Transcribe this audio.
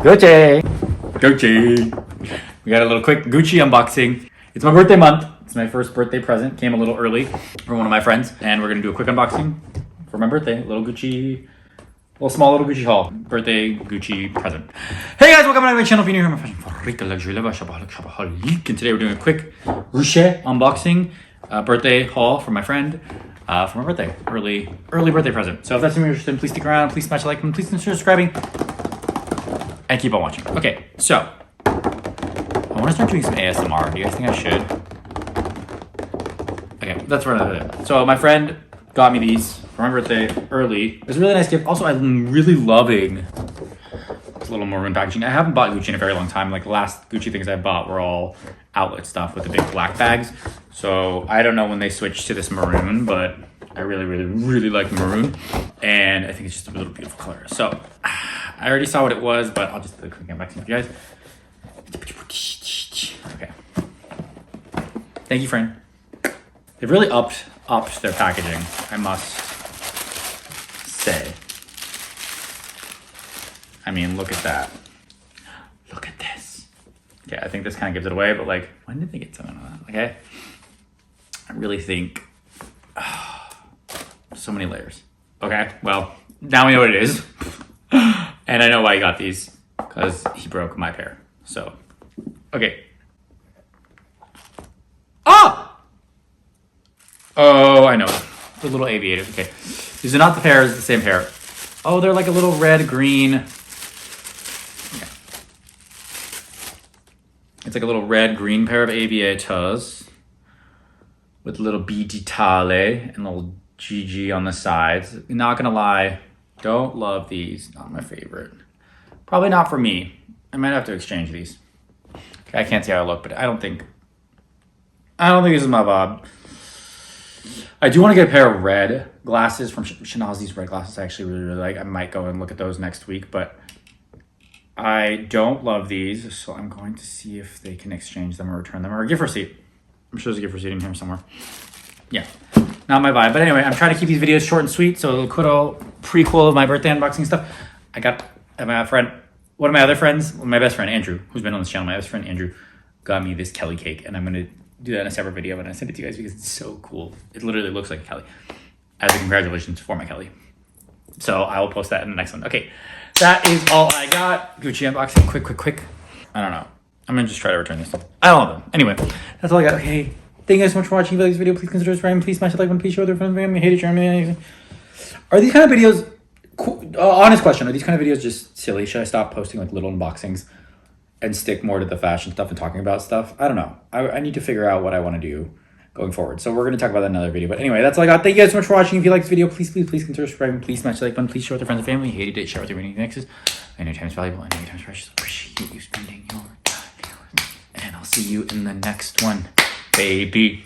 Gucci! Gucci! We got a little quick Gucci unboxing. It's my birthday month. It's my first birthday present. Came a little early from one of my friends. And we're gonna do a quick unboxing for my birthday. Little small little Gucci haul. Birthday Gucci present. Hey guys, welcome back to my channel. If you're new here, I'm a fashion luxury lover, Shopaholic. And today we're doing a quick ruche unboxing, birthday haul for my friend. For my birthday, early birthday present. So if that's something you're interested in, please stick around, please smash a like, and please consider subscribing, and keep on watching. Okay, so I want to start doing some ASMR. Do you guys think I should? Okay, that's for another video. So my friend got me these for my birthday early. It was a really nice gift. Also, I'm really loving this little maroon packaging. I haven't bought Gucci in a very long time. Like the last Gucci things I bought were all outlet stuff with the big black bags. So I don't know when they switched to this maroon, but I really like maroon. And I think it's just a really beautiful color. So I already saw what it was, but I'll just do a quick unboxing with you guys. Okay. Thank you, friend. They've really upped their packaging, I must say. I mean, look at that. Look at this. Okay, I think this kind of gives it away, but like, when did they get something like that? Okay. I really think, so many layers. Okay, well, now we know what it is. And I know why he got these, because he broke my pair. So, okay. Oh, I know. The little aviators. Okay. These are not the pairs, the same pair. Oh, they're like a little red, green. Okay. It's like a little red, green pair of aviators with a little B d'Italia and a little GG on the sides. Not gonna lie, don't love these. Not my favorite. Probably not for me. I might have to exchange these. Okay, I can't see how I look, but I don't think this is my vibe. I do want to get a pair of red glasses from Chanel's. These red glasses I actually really like. I might go and look at those next week, but I don't love these, so I'm going to see if they can exchange them or return them or a gift receipt. I'm sure there's a gift receipt in here somewhere. Yeah, not my vibe. But anyway, I'm trying to keep these videos short and sweet, so a little prequel of my birthday unboxing stuff. I got my friend, one of my other friends, my best friend Andrew, who's been on this channel. My best friend Andrew got me this Kelly cake, and I'm gonna do that in a separate video, and I sent it to you guys because it's so cool. It literally looks like a Kelly. As a congratulations for my Kelly. So I will post that in the next one. Okay, that is all I got. Gucci unboxing, quick. I don't know. I'm gonna just try to return this stuff. I don't love them. Anyway, that's all I got. Okay, thank you guys so much for watching. If you like this video, please consider subscribing. Please smash the like button. Please share with your friends. I hate it, Germany. Are these kind of videos, honest question, are these kind of videos just silly? Should I stop posting like little unboxings and stick more to the fashion stuff and talking about stuff? I don't know. I need to figure out what I want to do going forward. So we're going to talk about that in another video. But anyway, that's all I got. Thank you guys so much for watching. If you like this video, please consider subscribing. Please smash the like button. Please share with your friends and family. Hated it. Share with your winning nexus. I know your time is valuable. I know your time is precious. Appreciate you spending your time here with me. And I'll see you in the next one, baby.